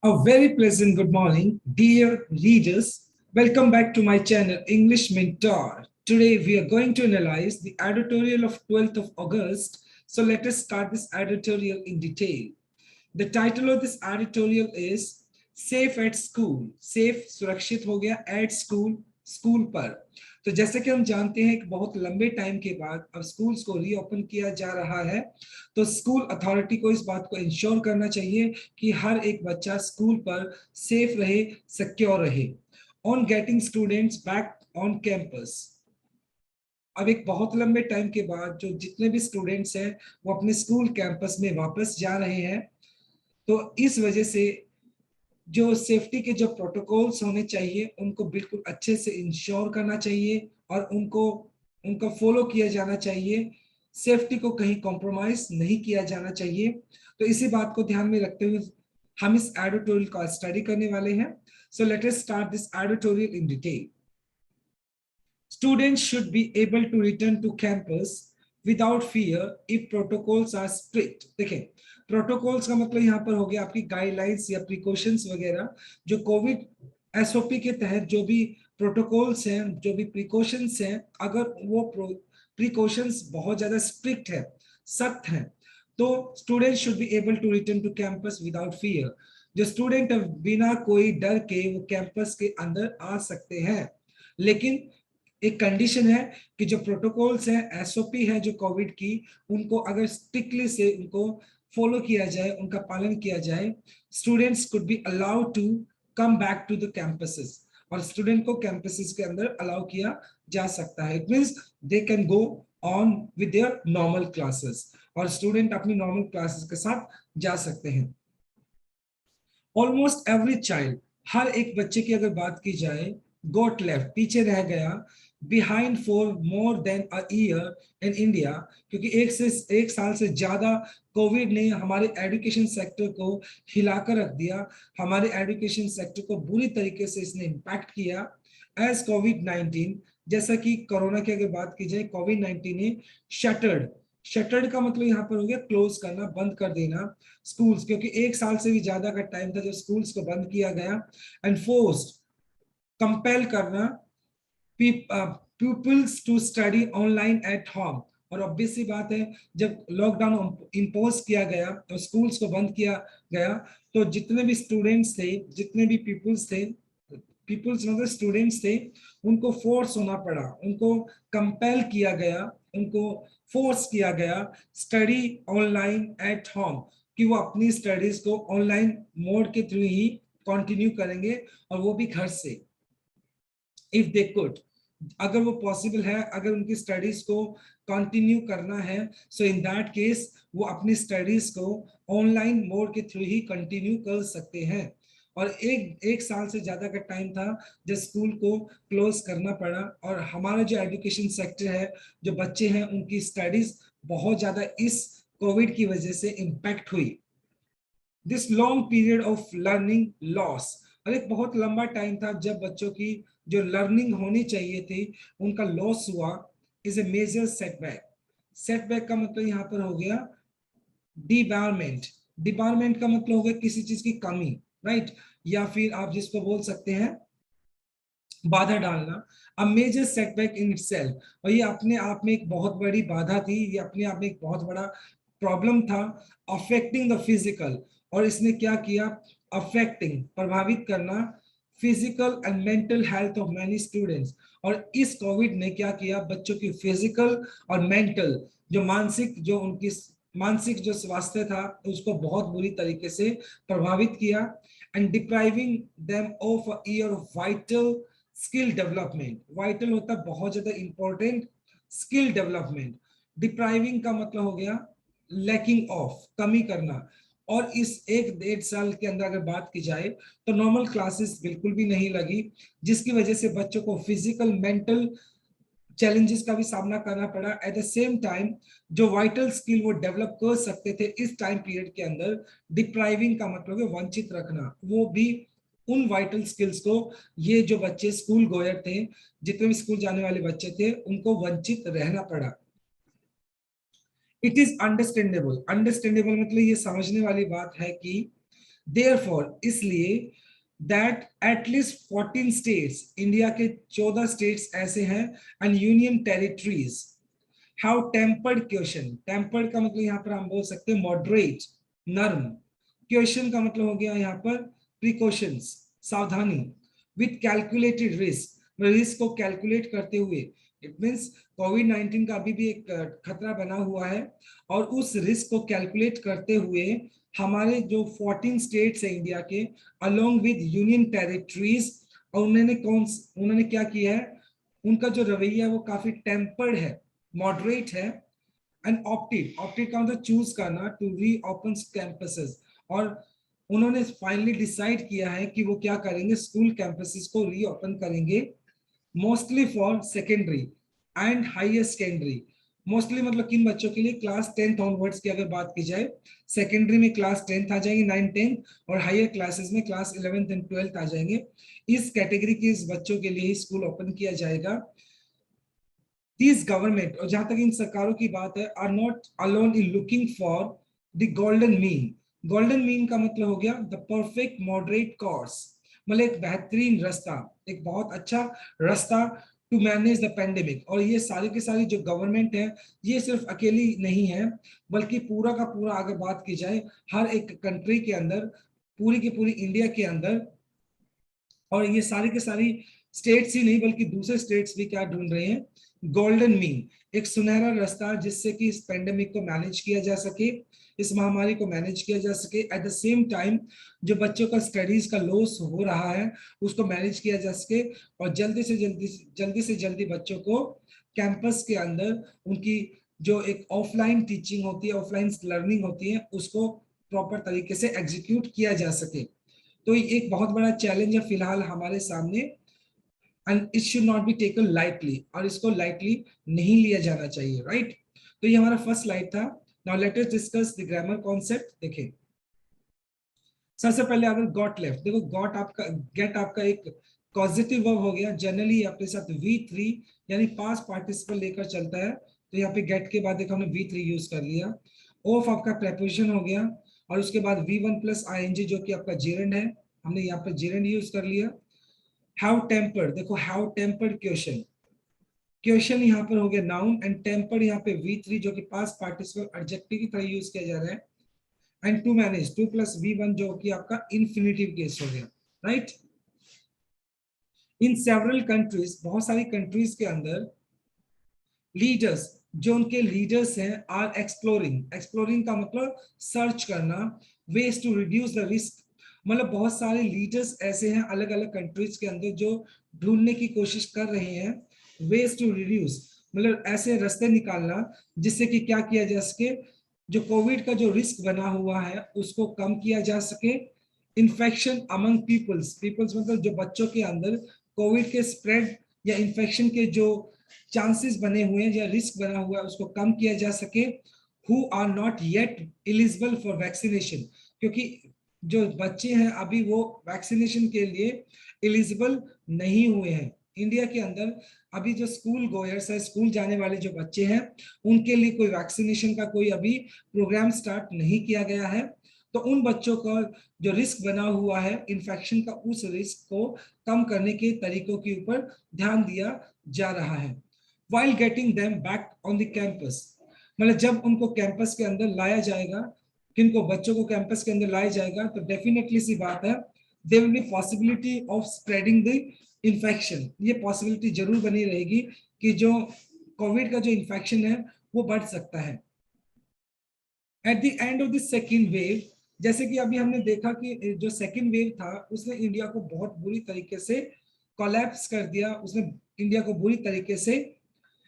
A very pleasant good morning, dear readers. Welcome back to my channel, English Mentor. Today we are going to analyze the editorial of 12th of August. So let us start this editorial in detail. The title of this editorial is Safe at School. Safe सुरक्षित हो गया at school, school पर। तो जैसे कि हम जानते हैं कि बहुत लंबे टाइम के बाद अब स्कूल्स को रीओपन किया जा रहा है, तो स्कूल अथॉरिटी को इस बात को इंश्योर करना चाहिए कि हर एक बच्चा स्कूल पर सेफ रहे, सिक्योर रहे। On getting students back on campus, अब एक बहुत लंबे टाइम के बाद जो जितने भी स्टूडेंट्स हैं वो अपने स्कूल कैंपस में वापस जा रहे हैं, तो इस वजह से जो सेफ्टी के जो प्रोटोकॉल्स होने चाहिए उनको बिल्कुल अच्छे से इंश्योर करना चाहिए और उनको फॉलो किया जाना चाहिए। सेफ्टी को कहीं कॉम्प्रोमाइज नहीं किया जाना चाहिए। तो इसी बात को ध्यान में रखते हुए हम इस एडिटोरियल का स्टडी करने वाले हैं। So let us start this editorial in detail. Students should be able to return to campus without fear if protocols are strict। देखें, प्रोटोकॉल्स का मतलब यहाँ पर हो गया आपकी गाइडलाइंस या प्रिकॉशंस वगैरह, जो कोविड एसओपी के तहत जो भी प्रोटोकॉल्स हैं, जो भी प्रिकॉशंस हैं, अगर वो प्रिकॉशंस बहुत ज्यादा स्ट्रिक्ट है, सख्त हैं, तो student should be able to return to campus without fear. जो स्टूडेंट बिना कोई डर के वो कैंपस के अंदर आ सकते हैं, लेकिन एक कंडीशन है कि जो प्रोटोकॉल्स हैं, एसओपी है जो कोविड की, उनको अगर स्ट्रिक्टली से उनको फॉलो किया जाए, उनका पालन किया जाए, students could be allowed to come back to the campuses, और स्टूडेंट को कैंपसेस के अंदर अलाउ किया जा सकता है। It means they can go on with their normal classes, और स्टूडेंट अपनी नॉर्मल क्लासेस के साथ जा सकते हैं। ऑलमोस्ट एवरी चाइल्ड, हर एक बच्चे की अगर बात की जाए, गोट लेफ्ट, पीछे रह गया, behind for more than a year in India, क्योंकि एक साल से ज्यादा कोविड ने हमारे एजुकेशन सेक्टर को हिलाकर रख दिया। हमारे एजुकेशन सेक्टर को बुरी तरीके से इसने इम्पैक्ट किया। एज कोविड-19, जैसा कि कोरोना की अगर बात की जाए, कोविड-19 ने शटर्ड का मतलब यहाँ पर हो गया क्लोज करना, बंद कर देना स्कूल्स, क्योंकि एक साल से भी ज्यादा का टाइम था जब स्कूल्स को बंद किया गया। एंड फोर्स्ड, कंपेल करना peoples to study online at home. और ऑब्वियस सी बात है, जब लॉकडाउन इम्पोज किया गया तो स्कूल्स को बंद किया गया, तो जितने भी स्टूडेंट्स थे, जितने भी पीपल्स मतलब स्टूडेंट्स थे, उनको फोर्स होना पड़ा, उनको कंपेल किया गया, उनको फोर्स किया गया स्टडी ऑनलाइन एट होम, कि वो अपनी स्टडीज को ऑनलाइन मोड के थ्रू ही कंटिन्यू करेंगे, और वो भी घर से, इफ दे कुड, अगर वो पॉसिबल है, अगर उनकी स्टडीज को कंटिन्यू करना है, सो इन दैट केस वो अपनी स्टडीज को ऑनलाइन मोड के थ्रू ही कंटिन्यू कर सकते हैं। और एक साल से ज्यादा का टाइम था जब स्कूल को क्लोज करना पड़ा, और हमारा जो एजुकेशन सेक्टर है, जो बच्चे हैं, उनकी स्टडीज बहुत ज्यादा इस कोविड की वजह से इम्पैक्ट हुई। This long period of learning loss, और एक बहुत लंबा टाइम था जब बच्चों की जो लर्निंग होनी चाहिए थी उनका लॉस हुआ, is a major setback. Setback का मतलब यहाँ पर हो गया डिबारमेंट। डिबारमेंट का मतलब हो गया किसी चीज की कमी, राइट, या फिर आप जिसको बोल सकते हैं बाधा डालना। A major setback in itself, और ये अपने आप में एक बहुत बड़ी बाधा थी, ये अपने आप में एक बहुत बड़ा प्रॉब्लम था। अफेक्टिंग द फिजिकल, और इसने क्या किया, अफेक्टिंग, प्रभावित करना, physical and mental health of many students. और इस कोविड ने क्या किया, बच्चों की फिजिकल और मेंटल, जो मानसिक जो स्वास्थ्य था उसको बहुत बुरी तरीके से प्रभावित किया। And depriving them of a year of vital skill development. Vital होता है बहुत ज्यादा इंपॉर्टेंट, स्किल डेवलपमेंट। डिप्राइविंग का मतलब हो गया लैकिंग ऑफ, कमी करना। और इस एक डेढ़ साल के अंदर अगर बात की जाए तो नॉर्मल क्लासेस बिल्कुल भी नहीं लगी, जिसकी वजह से बच्चों को फिजिकल मेंटल चैलेंजेस का भी सामना करना पड़ा। एट द सेम टाइम जो वाइटल स्किल वो डेवलप कर सकते थे इस टाइम पीरियड के अंदर, डिप्राइविंग का मतलब है वंचित रखना, वो भी उन वाइटल स्किल्स को ये जो बच्चे स्कूल गोयर थे, जितने भी स्कूल जाने वाले बच्चे थे, उनको वंचित रहना पड़ा। इट इज अंडरस्टैंडेबल, अंडरस्टैंडेबल मतलब ये समझने वाली बात है कि देयरफॉर इसलिए दैट एटलीस्ट 14 स्टेट्स, इंडिया के 14 स्टेट्स ऐसे हैं and union territories how tempered question, tempered का मतलब यहाँ पर हम बोल सकते हैं मॉडरेट, नर्म, क्वेश्चन का मतलब हो गया यहाँ पर प्रिकॉशंस, सावधानी, विथ कैलकुलेटेड रिस्क, रिस्क को कैलकुलेट करते हुए, इट मींस कोविड 19 का अभी भी एक खतरा बना हुआ है और उस रिस्क को कैलकुलेट करते हुए हमारे जो 14 स्टेट्स है इंडिया के अलोंग विद यूनियन टेरिटरीज, और उन्होंने क्या किया है, उनका जो रवैया है वो काफी टेम्पर्ड है, मॉडरेट है एंड ऑप्टेड, ऑप्टेड का मतलब चूज करना, टू री ओपन कैंपसेस, और उन्होंने फाइनली डिसाइड किया है कि वो क्या करेंगे, स्कूल कैंपसेस को रीओपन करेंगे mostly for secondary and higher secondary. Mostly मतलब किन बच्चों के लिए, क्लास 10th ऑनवर्ड्स की अगर बात की जाए, सेकेंडरी में क्लास 10th आ जाएंगे, 9 10 और हायर क्लासेस में क्लास 11th एंड 12th आ जाएंगे, इस कैटेगरी के इस बच्चों के लिए ही स्कूल ओपन किया जाएगा। दिस गवर्नमेंट, और जहां तक इन सरकारों की बात है, are not alone in looking for the golden mean. Golden mean का मतलब हो गया द परफेक्ट मॉडरेट कोर्स, मतलब एक बेहतरीन रास्ता, एक बहुत अच्छा रास्ता टू मैनेज द पेंडेमिक। और ये सारी की सारी जो गवर्नमेंट है, ये सिर्फ अकेली नहीं है, बल्कि पूरा का पूरा अगर बात की जाए हर एक कंट्री के अंदर, पूरी की पूरी इंडिया के अंदर, और ये सारी के सारी स्टेट्स ही नहीं बल्कि दूसरे स्टेट्स भी क्या ढूंढ रहे हैं, गोल्डन मीन, एक सुनहरा रास्ता जिससे कि इस पेंडेमिक को मैनेज किया जा सके, इस महामारी को मैनेज किया जा सके, एट द सेम टाइम जो बच्चों का स्टडीज का लॉस हो रहा है उसको मैनेज किया जा सके, और जल्दी से जल्दी बच्चों को कैंपस के अंदर उनकी जो एक ऑफलाइन टीचिंग होती है, ऑफलाइन लर्निंग होती है, उसको प्रॉपर तरीके से एग्जीक्यूट किया जा सके। तो एक बहुत बड़ा चैलेंज है फिलहाल हमारे सामने, and it should not be taken lightly, और इसको लाइटली नहीं लिया जाना चाहिए, राइट। तो ये हमारा फर्स्ट स्लाइड था। Now let us discuss the grammar concept. देखें सबसे पहले अगर गॉट लेफ्ट, देखो गॉट आपका, गेट आपका एक पॉजिटिव वर्ब हो गया, जनरली अपने साथ V3 यानी पास्ट पार्टिसिपल लेकर चलता है, तो यहाँ पे गेट के बाद देखो हमने V3 यूज कर लिया। ऑफ आपका प्रेपोजिशन हो गया, और उसके बाद V1 प्लस ING जो कि आपका जेरेंड है, हमने यहाँ पे जेरेंड यूज कर लिया। हैव टेम्पर्ड, देखो हैव टेम्पर्ड क्वेश्चन, क्वेश्चन यहाँ पर हो गया नाउन, एंड टेम्पर्ड यहाँ पे V3 जो कि पास्ट पार्टिसिपल एडजेक्टिव की तरह यूज किया जा रहा है, and to manage 2 plus V1 जो कि आपका इन्फिनिटिव केस हो गया, राइट। इन सेवरल कंट्रीज, बहुत सारी कंट्रीज के अंदर लीडर्स, जो उनके लीडर्स हैं, आर एक्सप्लोरिंग, एक्सप्लोरिंग का मतलब सर्च करना, ways to reduce the risk, मतलब बहुत सारे लीडर्स ऐसे हैं अलग अलग कंट्रीज के अंदर जो ढूंढने की कोशिश कर रहे हैं, वेज टू रिड्यूस मतलब ऐसे रास्ते निकालना जिससे कि क्या किया जा सके, जो कोविड का जो रिस्क बना हुआ है उसको कम किया जा सके। इन्फेक्शन अमंग पीपल्स, पीपल्स मतलब जो बच्चों के अंदर कोविड के स्प्रेड या इन्फेक्शन के जो चांसेस बने हुए हैं या रिस्क बना हुआ है उसको कम किया जा सके। Who are not yet eligible for vaccination, क्योंकि जो बच्चे हैं अभी वो वैक्सीनेशन के लिए एलिजिबल नहीं हुए हैं। इंडिया के अंदर अभी जो स्कूल गोयर्स है, स्कूल जाने वाले जो बच्चे हैं, उनके लिए कोई वैक्सीनेशन का कोई अभी प्रोग्राम स्टार्ट नहीं किया गया है। तो उन बच्चों का जो रिस्क बना हुआ है इन्फेक्शन का, उस रिस्क को कम करने के तरीकों के ऊपर ध्यान दिया जा रहा है। while getting them back on the campus, मतलब जब उनको कैंपस के अंदर लाया जाएगा, किनको बच्चों को कैंपस के अंदर लाया जाएगा, तो डेफिनेटली सी बात है there will be possibility of spreading the infection, ये पॉसिबिलिटी जरूर बनी रहेगी कि जो कोविड का जो इन्फेक्शन है वो बढ़ सकता है। At the end of the second wave, जैसे कि अभी हमने देखा कि जो सेकेंड वेव था उसने इंडिया को बहुत बुरी तरीके से कोलैप्स कर दिया, उसने इंडिया को बुरी तरीके से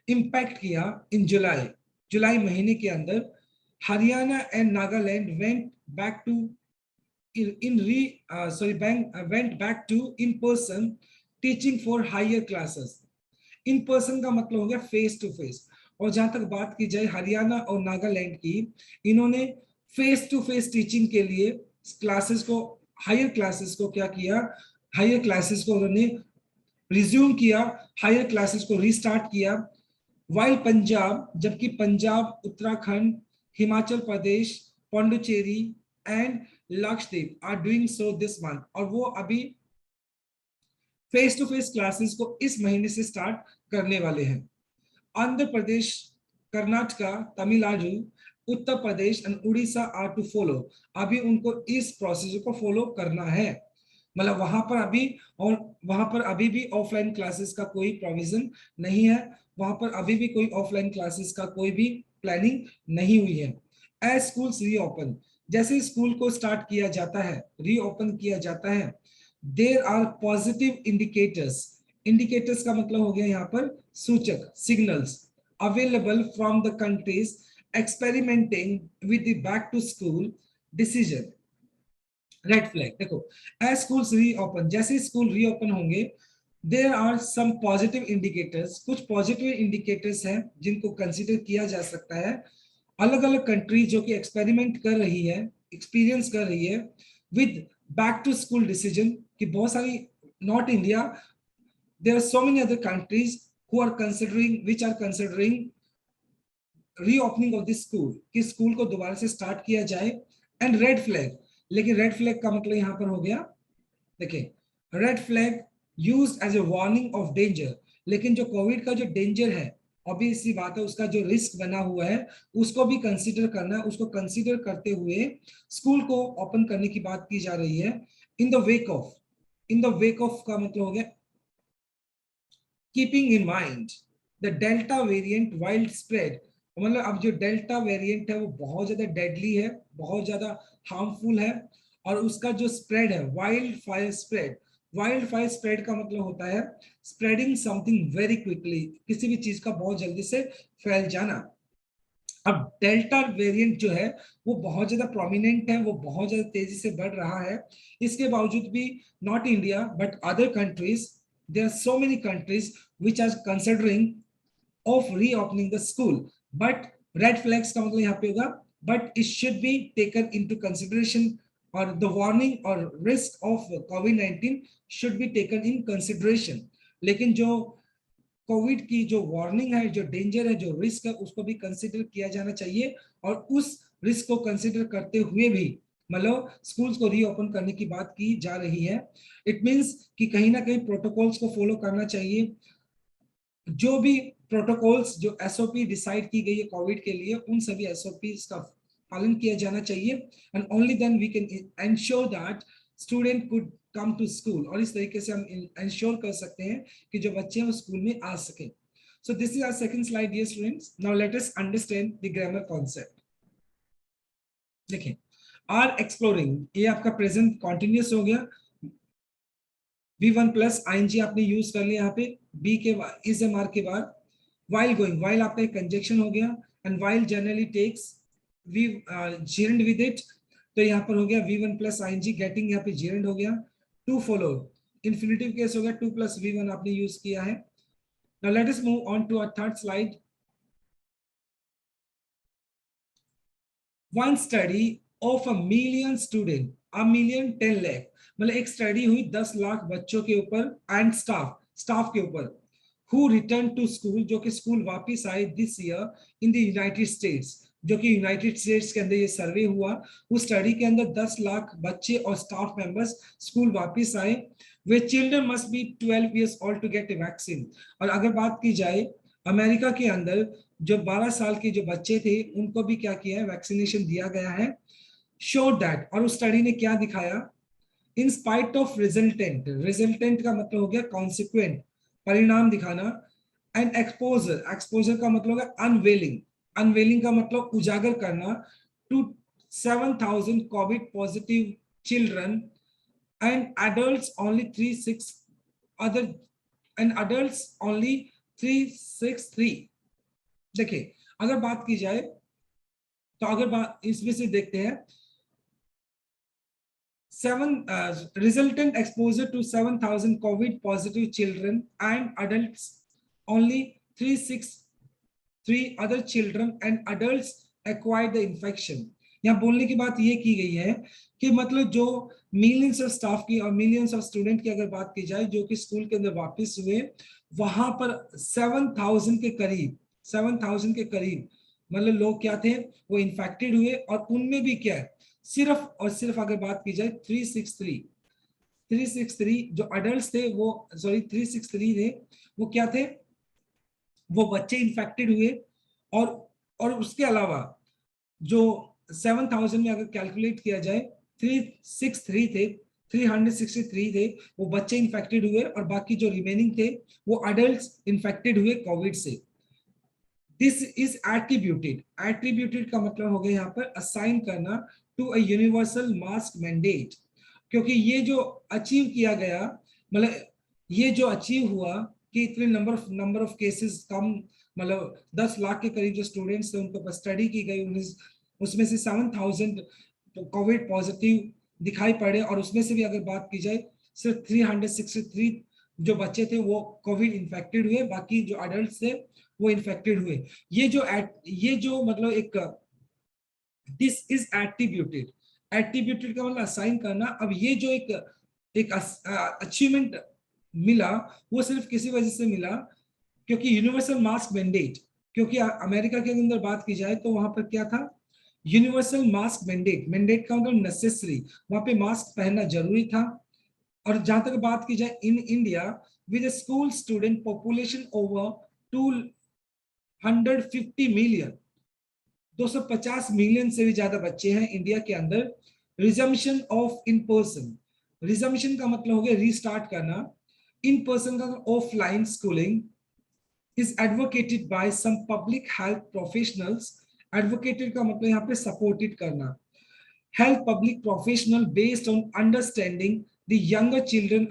इम्पैक्ट किया। इन जुलाई, जुलाई महीने के अंदर Haryana and Nagaland went back to went back to in person teaching for higher classes. In person का मतलब हो गया फेस टू फेस, और जहां तक बात की जाए हरियाणा और नागालैंड की, इन्होंने फेस टू फेस टीचिंग के लिए क्लासेस को, हायर क्लासेस को क्या किया, हायर क्लासेस को उन्होंने रिज्यूम किया, हायर क्लासेस को रीस्टार्ट किया। वाइल पंजाब, जबकि Punjab, Uttarakhand, Himachal Pradesh, Puducherry and Lakshadweep are doing so this month, और वो अभी फेस टू फेस क्लासेस को इस महीने से स्टार्ट करने वाले हैं। Andhra Pradesh, Karnataka, Tamil Nadu, Uttar Pradesh and Orissa are to follow. अभी उनको इस प्रोसीजर को फॉलो करना है, मतलब वहां पर अभी, और वहां पर अभी भी ऑफलाइन क्लासेस का कोई प्रोविजन नहीं है, वहां पर अभी भी कोई ऑफलाइन क्लासेस का कोई भी प्लानिंग नहीं हुई है। एज स्कूल्स रीओपन, जैसे स्कूल को स्टार्ट किया जाता है, रीओपन किया जाता है, there are positive indicators. Indicators का मतलब हो गया यहाँ पर सूचक, signals available from the countries experimenting with the back to school decision. Red flag, देखो, एज स्कूल्स रीओपन, जैसे स्कूल रीओपन होंगे, there are some positive indicators, कुछ पॉजिटिव इंडिकेटर्स हैं जिनको कंसीडर किया जा सकता है। अलग अलग कंट्री जो कि एक्सपेरिमेंट कर रही है, एक्सपीरियंस कर रही है with back to school decision, कि बहुत सारी, not India, there are so many other countries who are considering, which are considering reopening of the school, कि स्कूल को दोबारा से स्टार्ट किया जाए। एंड रेड फ्लैग, लेकिन रेड फ्लैग का मतलब यहां पर हो गया, देखिए, red flag used as a warning of danger, लेकिन जो कोविड का जो डेंजर है, ऑब्वियस सी बात है, उसका जो रिस्क बना हुआ है उसको भी कंसीडर करना है। उसको कंसीडर करते हुए स्कूल को ओपन करने की बात की जा रही है। In the wake of, in the wake of का मतलब हो गया keeping in mind the delta variant wild spread, मतलब अब जो डेल्टा वेरिएंट है वो बहुत ज्यादा डेडली है, बहुत ज्यादा हार्मफुल है, और उसका जो स्प्रेड है, wild fire spread, wild fire spread का मतलब होता है स्प्रेडिंग समथिंग वेरी क्विकली, किसी भी चीज का बहुत जल्दी से फैल जाना। अब डेल्टा वेरिएंट जो है वो बहुत ज्यादा प्रोमिनेंट है, वो बहुत ज्यादा तेजी से बढ़ रहा है। इसके बावजूद भी not India but other countries, there are so many countries which are considering of reopening the school, but red flags का मतलब यहाँ पे होगा but it should be taken into consideration, और द वार्निंग और रिस्क ऑफ कोविड-19 should be taken in consideration. लेकिन जो कोविड की जो वार्निंग है, जो डेंजर है, जो रिस्क है, उसको भी कंसिडर किया जाना चाहिए, और उस रिस्क को कंसिडर करते हुए भी मतलब स्कूल्स को रीओपन करने की बात की जा रही है। इट मींस कि कहीं ना कहीं प्रोटोकॉल्स को फॉलो करना चाहिए, जो भी प्रोटोकॉल्स, जो एसओपी डिसाइड की गई है कोविड के लिए, उन सभी एसओपी का पालन किया जाना चाहिए, and only then we can ensure that student could come to school, और इस तरीके से हम एंश्योर कर सकते हैं कि जो बच्चे हैं वो स्कूल में आ सकें। So this is our second slide dear students. Now let us understand the grammar concept. देखिए, आर एक्सप्लोरिंग, ये आपका प्रेजेंट कॉन्टिन्यूस हो गया, V1 प्लस आईएनजी आपने यूज कर लिया यहाँ पे, बी के इज एम आर के बाद, while going, while आपका एक कंजक्शन हो गया, and while generally takes we gerund with it, तो यहाँ पर हो गया V1 प्लस आईएनजी, गेटिंग यहाँ पे gerund हो गया, टू फॉलो, इन्फिनिटिव केस हो गया, 2 प्लस V1 आपने यूज किया है। Now let us move on to our third slide. One study of a million student, a million 10 lakh, मतलब एक स्टडी हुई 10 लाख बच्चों के ऊपर, एंड स्टाफ के ऊपर, who returned to school, जो कि स्कूल वापस आए this year in the United states, जो कि यूनाइटेड स्टेट्स के अंदर ये सर्वे हुआ। उस स्टडी के अंदर 10 लाख बच्चे और स्टाफ मेंबर्स स्कूल वापस आए। वे children must be 12 years old to get a vaccine। और अगर बात की जाए अमेरिका के अंदर, जो 12 साल के जो बच्चे थे उनको भी क्या किया है, वैक्सीनेशन दिया गया है। शो दैट, और उस स्टडी ने क्या दिखाया, इन स्पाइट ऑफ रिजल्टेंट, रिजल्टेंट का मतलब हो गया कॉन्सिक्वेंट, परिणाम दिखाना, एंड एक्सपोजर, एक्सपोजर का मतलब है अनवेलिंग, अनवेलिंग का मतलब उजागर करना, to 7,000 Covid positive children and adults only 36 other, and adults only 363। देखिए, अगर बात की जाए तो अगर बात इसमें से देखते हैं, resultant exposure to 7,000 COVID positive children and adults, only 363 other children and adults acquired the infection। यहाँ बोलने की बात ये की गई है कि मतलब जो मिलियंस ऑफ स्टाफ की और मिलियंस ऑफ स्टूडेंट की अगर बात की जाए जो कि स्कूल के अंदर वापस हुए, वहां पर 7,000 के करीब, 7,000 के करीब मतलब लोग क्या थे, वो इन्फेक्टेड हुए, और उनमें भी क्या है, सिर्फ और सिर्फ अगर बात की जाए 363 जो अडल्ट थे वो, सॉरी 363 थे, वो क्या थे, वो बच्चे इन्फेक्टेड हुए। और उसके अलावा जो 7,000 में अगर कैलकुलेट किया जाए, 363 थे, 363 थे वो बच्चे इन्फेक्टेड हुए, और बाकी जो रिमेनिंग थे वो अडल्ट इन्फेक्टेड हुए कोविड से। दिस इज एट्रीब्यूटेड, एट्रीब्यूटेड का मतलब हो गया यहाँ पर असाइन करना to a universal mask mandate, क्योंकि ये जो अचीव किया गया, मतलब ये जो अचीव हुआ कि इतने नंबर ऑफ केसेस कम, मतलब 10 लाख के करीब जो स्टूडेंट्स थे उनके ऊपर स्टडी की गई, उसमें से 7,000 कोविड पॉजिटिव दिखाई पड़े, और उसमें से भी अगर बात की जाए सिर्फ 363 जो बच्चे थे वो कोविड इन्फेक्टेड हुए, बाकी जो अडल्ट थे वो इन्फेक्टेड हुए। ये जो मतलब एक, दिस इज एट्रीब्यूटेड, एट्रीब्यूटेड का मतलब असाइन करना। अब ये जो एक अचीवमेंट मिला, वो सिर्फ किसी वजह से मिला क्योंकि यूनिवर्सल मास्क मैंडेट, क्योंकि अमेरिका के अंदर बात की जाए तो वहां पर क्या था, यूनिवर्सल मास्क मैंडेट, मैंडेट का मतलब नेसेसरी, वहां पे मास्क पहनना जरूरी था। और जहां तक बात की जाए in India, with school student population over 250 million, 250 million से भी ज्यादा बच्चे हैं इंडिया के अंदर। Resumption of in person, resumption का मतलब हो गया रीस्टार्ट करना, इन पर्सन का offline schooling is advocated by some public health professionals. Advocated का मतलब यहाँ पे सपोर्टेड करना, health public professional based on understanding the younger children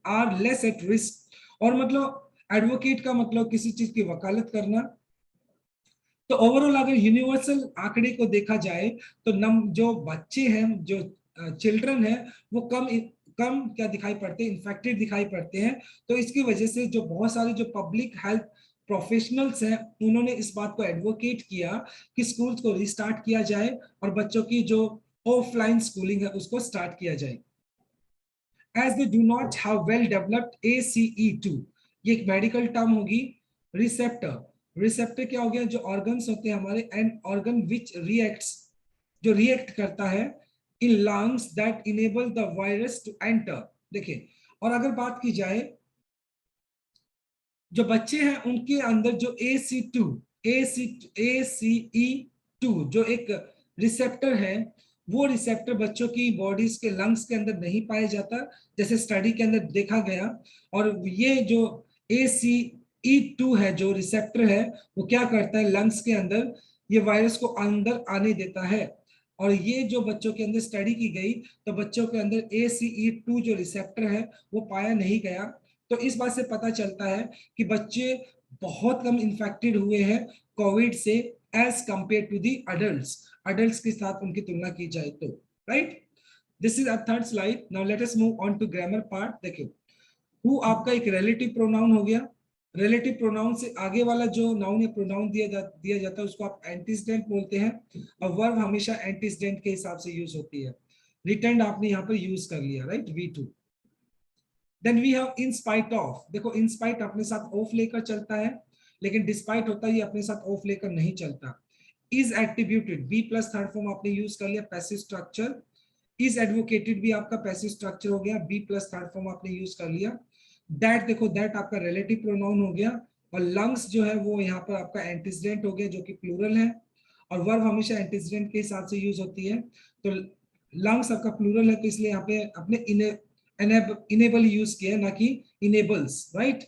are less at risk. और मतलब एडवोकेट का मतलब किसी चीज की वकालत करना। तो ओवरऑल अगर यूनिवर्सल आंकड़े को देखा जाए तो जो बच्चे हैं, जो चिल्ड्रन है, वो कम कम क्या दिखाई पड़ते हैं, इन्फेक्टेड दिखाई पड़ते हैं। तो इसकी वजह से जो बहुत सारे जो पब्लिक हेल्थ प्रोफेशनल्स हैं उन्होंने इस बात को एडवोकेट किया कि स्कूल्स को रिस्टार्ट किया जाए और बच्चों की जो ऑफलाइन स्कूलिंग है उसको स्टार्ट किया जाए। As they do not have well developed ACE2, ये एक मेडिकल टर्म होगी। रिसेप्टर, रिसेप्टर क्या हो गया, जो ऑर्गन्स होते हैं हमारे, एंड ऑर्गन विच रिएक्ट्स, जो रिएक्ट करता है in lungs that enable the virus to enter. देखिए, और अगर बात की जाए जो बच्चे हैं उनके अंदर जो ACE2 जो एक रिसेप्टर है, वो रिसेप्टर बच्चों की बॉडीज के लंग्स के अंदर नहीं पाया जाता, जैसे स्टडी के अंदर देखा गया। और ये जो ACE2 है, जो रिसेप्टर है, वो क्या करता है, लंग्स के अंदर ये वायरस को अंदर आने देता है। और ये जो बच्चों के अंदर स्टडी की गई, तो बच्चों के अंदर ACE2 जो रिसेप्टर है वो पाया नहीं गया। तो इस बात से पता चलता है कि बच्चे बहुत कम इन्फेक्टेड हुए हैं कोविड से, as compare to the adults, adults के साथ उनकी तुलना की जाए तो। Right, this is a third slide. Now let us move on to grammar part. देखिए, हु आपका एक रिलेटिव प्रोनाउन हो गया। रिलेटिव प्रोनाउन से आगे वाला जो नाउन या प्रोनाउन दिया जाता है उसको आप एंटीसीडेंट बोलते हैं, और वर्ब हमेशा एंटीसीडेंट के हिसाब से यूज होती है। रिटर्न आपने यहाँ पर यूज कर लिया, right, V2। Then we have in spite of. देखो, इन स्पाइट अपने साथ ऑफ लेकर चलता है, लेकिन डिस्पाइट होता है ये अपने साथ ऑफ लेकर नहीं चलता। Is attributed, be plus third form आपने यूज कर लिया, पैसिव स्ट्रक्चर। इज एडवोकेटेड भी आपका पैसिव स्ट्रक्चर हो गया, बी प्लस थर्ड फॉर्म आपने यूज कर लिया। दैट, देखो दैट आपका रिलेटिव प्रोनाउन हो गया, और लंग्स जो है वो यहाँ पर आपका एंटीसीडेंट हो गया जो कि प्लूरल है, और वर्ब हमेशा एंटीसीडेंट के हिसाब से यूज होती है। तो लंग्स आपका प्लूरल है, तो इसलिए यहाँ पे अपने इनेबल यूज किया ना कि enables, right,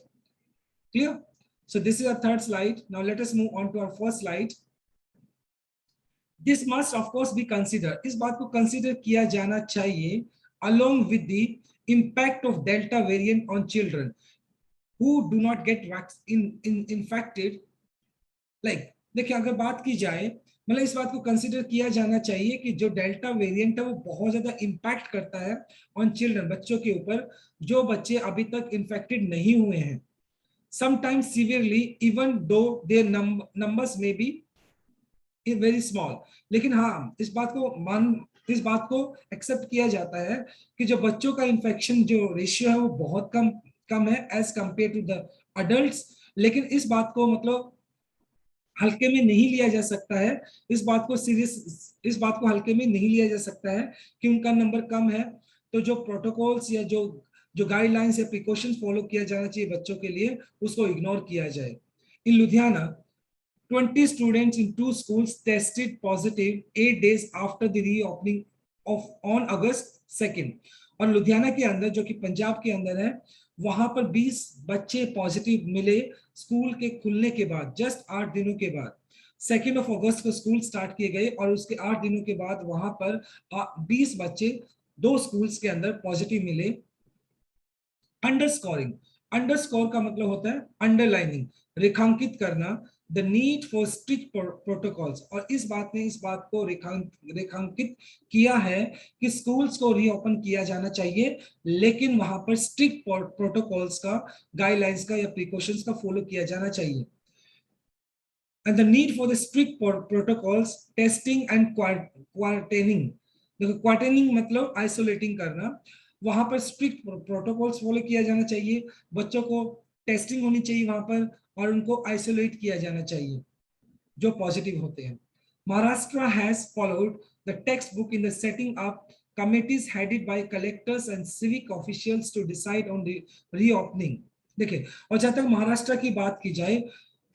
clear. So this is our third slide. Now let us move on to our first slide. This must of course be considered. इस बात को consider किया जाना चाहिए along with the impact of Delta variant on children who do not get infected. Like, देखिए, अगर बात की जाए, मतलब इस बात को कंसिडर किया जाना चाहिए कि जो डेल्टा वेरिएंट है वो बहुत ज्यादा इंपैक्ट करता है ऑन चिल्ड्रन, बच्चों के ऊपर, जो बच्चे अभी तक इन्फेक्टेड नहीं हुए हैं, sometimes severely even though their numbers may be very small. लेकिन हाँ, इस बात को एक्सेप्ट किया जाता है कि जो बच्चों का इन्फेक्शन जो रेशियो है वो बहुत कम है as compare to the adults. लेकिन इस बात को मतलब हल्के में नहीं लिया जा सकता है, इस बात को हल्के में नहीं लिया जा सकता है कि उनका नंबर कम है, तो जो प्रोटोकॉल्स या जो जो गाइडलाइंस या प्रिकॉशंस फॉलो किया जाना चाहिए बच्चों के लिए, उसको इग्नोर किया जाए। इन Ludhiana 20 students in 2 schools tested positive 8 days after the reopening of on August 2nd। और लुधियाना के अंदर, जो कि पंजाब के अंदर है, वहां पर 20 बच्चे पॉजिटिव मिले स्कूल के खुलने के बाद, जस्ट 8 दिनों के बाद। 2 अगस्त को स्कूल स्टार्ट किए गए और उसके 8 दिनों के बाद वहां पर 20 बच्चे 2 स्कूल्स के अंदर पॉजिटिव मिले। अंडरस्कोरिंग, अंडरस्कोर का मतलब होता है अंडरलाइनिंग, रेखांकित करना, the need for strict protocols. और इस बात को रेखांकित किया है कि स्कूल्स को रीओपन किया जाना चाहिए, लेकिन वहां पर स्ट्रिक्ट प्रोटोकॉल्स का, गाइडलाइंस का या प्रिकॉशंस का फॉलो किया जाना चाहिए। And the need for the strict protocols, testing and quarantining. देखो, क्वारंटाइनिंग मतलब आइसोलेटिंग करना, वहां पर स्ट्रिक्ट प्रोटोकॉल्स फॉलो किया जाना चाहिए, बच्चों को टेस्टिंग होनी चाहिए वहां पर, और उनको आइसोलेट किया जाना चाहिए जो पॉजिटिव होते हैं। Maharashtra has followed the text book in the setting up committees headed by collectors and civic officials to decide on the reopening। देखिए, और जहां तक महाराष्ट्र की बात की जाए,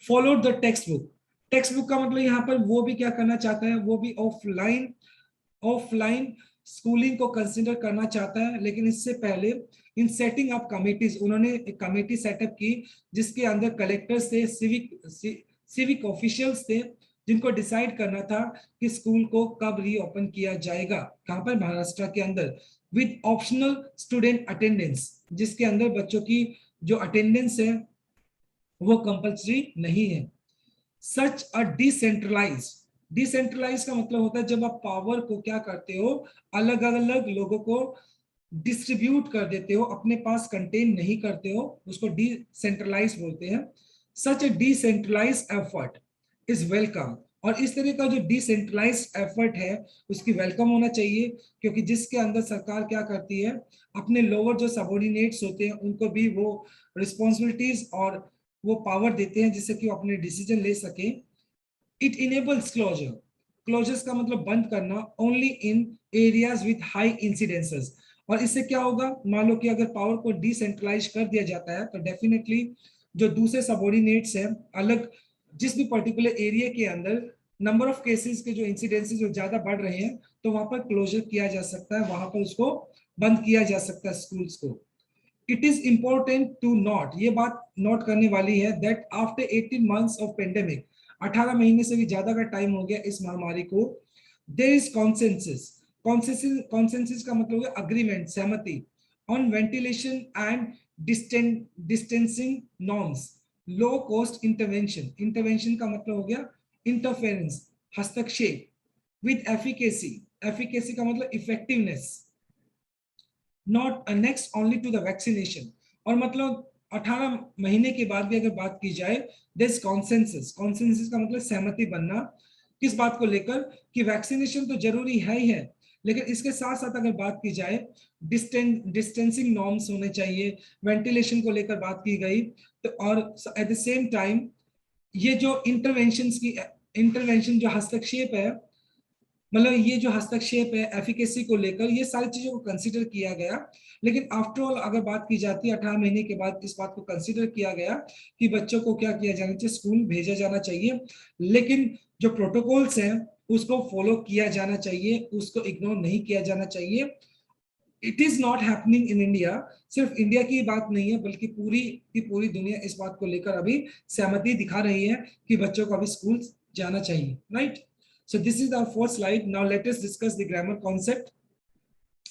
followed the text book, text book का मतलब यहाँ पर वो भी क्या करना चाहता है, वो भी ऑफलाइन स्कूलिंग को कंसिडर करना चाहता है, लेकिन इससे पहले इन सेटिंग अप कमिटीज, उन्होंने एक कमेटी सेटअप की जिसके अंदर कलेक्टर्स थे, सिविक ऑफिशियल्स थे, जिनको डिसाइड करना था कि स्कूल को कब रीओपन किया जाएगा। कहां पर? महाराष्ट्र के अंदर। विद ऑप्शनल स्टूडेंट अटेंडेंस, जिसके अंदर बच्चों की जो अटेंडेंस है वो कंपल्सरी नहीं है। सच अ डिसेंट्रलाइज का मतलब होता है जब आप पावर को क्या करते हो, अलग अलग लोगों को डिस्ट्रीब्यूट कर देते हो, अपने पास कंटेन नहीं करते हो, उसको डिसेंट्रलाइज बोलते हैं। सच ए डिसेंट्रलाइज एफर्ट इज वेलकम। और इस तरह का जो डिसेंट्रलाइज एफर्ट है उसकी वेलकम होना चाहिए, क्योंकि जिसके अंदर सरकार क्या करती है, अपने लोअर जो सबॉर्डिनेट्स होते हैं उनको भी वो रिस्पॉन्सिबिलिटीज और वो पावर देते हैं जिससे कि वो अपने डिसीजन ले सके। इट इनेबल्स क्लोजर, क्लोजर्स का मतलब बंद करना, only in areas with high incidences. और इससे क्या होगा, मान लो कि अगर पावर को डिसेंट्रलाइज कर दिया जाता है तो डेफिनेटली जो दूसरे सबॉर्डिनेट्स हैं, अलग जिस भी पर्टिकुलर एरिया के अंदर नंबर ऑफ केसेस के जो इंसिडेंसेस जो ज्यादा बढ़ रहे हैं, तो वहां पर क्लोजर किया जा सकता है, वहां पर उसको बंद किया जा सकता है स्कूल्स को। It is important to note, ये बात नोट करने वाली है, that after 18 months of pandemic, 18 महीने से भी ज्यादा का टाइम हो गया इस महामारी को, देयर इज कॉन्सेंसस। कॉन्सेंसस का मतलब है अग्रीमेंट, सहमति, on ventilation and distancing norms, low cost intervention, intervention का मतलब हो गया इंटरफेरेंस, हस्तक्षेप, विद एफिकेसी, एफिकेसी का मतलब effectiveness, not next only to the vaccination. और मतलब 18 महीने के बाद भी अगर बात की जाए, दिस कॉन्सेंसस, कॉन्सेंसस का मतलब सहमति बनना, किस बात को लेकर, कि वैक्सीनेशन तो जरूरी है ही है, लेकिन इसके साथ साथ अगर बात की जाए डिस्टेंसिंग नॉर्म्स होने चाहिए, वेंटिलेशन को लेकर बात की गई, तो और एट द सेम टाइम ये जो इंटरवेंशन जो हस्तक्षेप है, मतलब ये जो हस्तक्षेप है एफिकेसी को लेकर, ये सारी चीजों को कंसीडर किया गया। लेकिन आफ्टर ऑल अगर बात की जाती है, 18 महीने के बाद इस बात को कंसीडर किया गया कि बच्चों को क्या किया जाना चाहिए, स्कूल भेजा जाना चाहिए, लेकिन जो प्रोटोकॉल्स हैं उसको फॉलो किया जाना चाहिए, उसको इग्नोर नहीं किया जाना चाहिए। It is not happening in India, सिर्फ इंडिया की बात नहीं है, बल्कि पूरी की पूरी दुनिया इस बात को लेकर अभी सहमति दिखा रही है कि बच्चों को अभी स्कूल जाना चाहिए, right. So this is our fourth slide. Now let us discuss the grammar concept.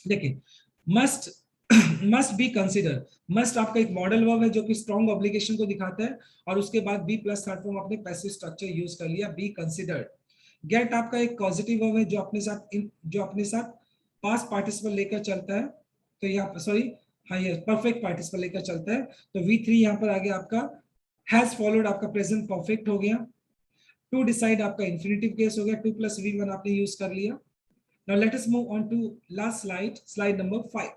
देखिए, must must be consider, must आपका एक मॉडल वर्ब है जो कि स्ट्रॉन्ग ऑब्लिगेशन को दिखाता है, और उसके बाद बी प्लस थर्ड फॉर्म अपने पैसिव स्ट्रक्चर यूज कर लिया, बी कंसिडर्ड। गेट आपका एक पॉजिटिव वर्ब है जो अपने साथ पास्ट पार्टिसिपल लेकर चलता है, तो यहाँ सॉरी, हाँ ये परफेक्ट पार्टिसिपल लेकर चलता है, तो V3 यहाँ पर आ गया आपका, हैज फॉलोड आपका प्रेजेंट परफेक्ट हो गया, टू डिसाइड आपका इंफिनिटिव केस हो गया, 2 + V1 आपने यूज कर लिया। Now let us move on to last slide, slide number 5।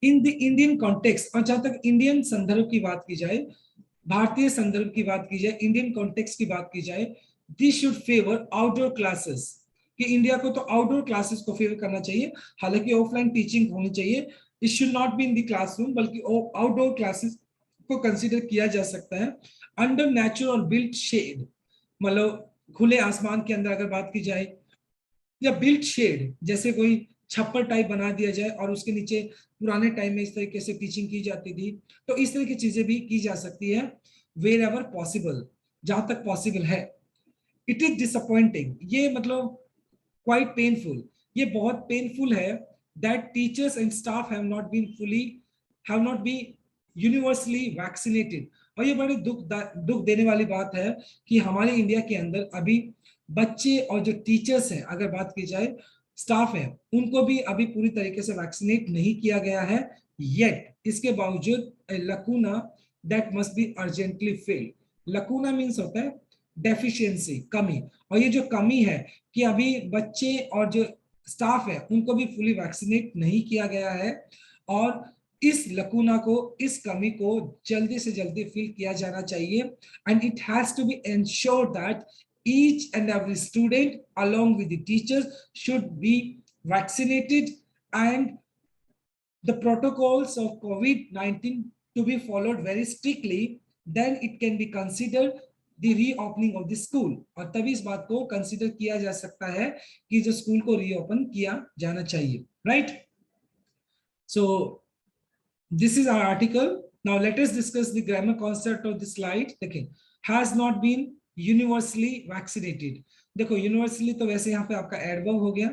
In the Indian context, और जहां तक इंडियन संदर्भ की बात की जाए, भारतीय संदर्भ की बात की जाए, इंडियन कॉन्टेक्स्ट की बात की जाए, this should favour outdoor classes, कि इंडिया को तो आउटडोर क्लासेस को फेवर करना चाहिए, हालांकि ऑफलाइन टीचिंग होनी चाहिए, it should not be in the classroom, बल्कि आउटडोर क्लासेस को कंसीडर किया जा सकता है, अंडर नेचुरल बिल्ट शेड, मतलब खुले आसमान के अंदर अगर बात की जाए, या बिल्ट शेड, जैसे कोई छप्पर टाइप बना दिया जाए और उसके नीचे पुराने टाइम में इस तरीके से टीचिंग की जाती थी, तो इस तरह की चीजें भी की जा सकती है, वेर एवर पॉसिबल, जहां तक पॉसिबल है। इट इज डिसअपॉइंटिंग, ये मतलब क्वाइट पेनफुल, ये बहुत पेनफुल है, that teachers and staff have not been fully, have not been universally vaccinated. और ये बड़े दुख देने वाली बात है कि हमारे इंडिया के अंदर अभी बच्चे और जो टीचर्स हैं, अगर बात की जाए स्टाफ है, उनको भी अभी पूरी तरीके से वैक्सीनेट नहीं किया गया है येट। इसके बावजूद lacuna that must be urgently fill. Lacuna means होता है डेफिशिएंसी, कमी, और ये जो कमी है कि अभी बच्चे और जो स्टाफ है उनको भी फुली वैक्सीनेट नहीं किया गया है, और इस लकूना को, इस कमी को जल्दी से जल्दी फिल किया जाना चाहिए, and it has to be ensured that each and every student along with the teachers should be vaccinated, and the protocols of COVID-19 to be followed very strictly, then it can be considered the reopening of the school, और तभी इस बात को consider किया जा सकता है कि जो स्कूल को रीओपन किया जाना चाहिए, right. So this is our article. Now let us discuss the grammar concept of the slide. देखिए, has not been universally vaccinated, देखो universally तो वैसे यहाँ पे आपका adverb हो गया,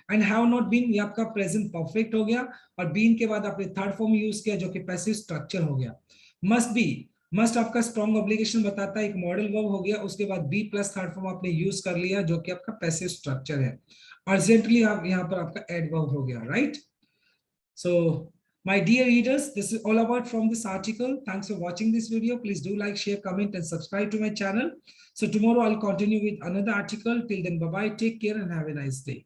and have not been ये आपका present perfect हो गया, और been के बाद आपने थर्ड फॉर्म यूज किया जो कि पैसिव स्ट्रक्चर हो गया। must be, must आपका स्ट्रॉन्ग ऑब्लिगेशन बताता है, एक मॉडल वर्ब हो गया, उसके बाद बी प्लस थर्ड फॉर्म आपने यूज कर लिया जो कि आपका पैसिव स्ट्रक्चर है। अर्जेंटली आप यहाँ पर आपका एडवर्ब हो गया, right. So my dear readers, this is all about from this article. Thanks for watching this video. Please do like, share, comment, and subscribe to my channel. So tomorrow I'll continue with another article. Till then, bye-bye. Take care and have a nice day.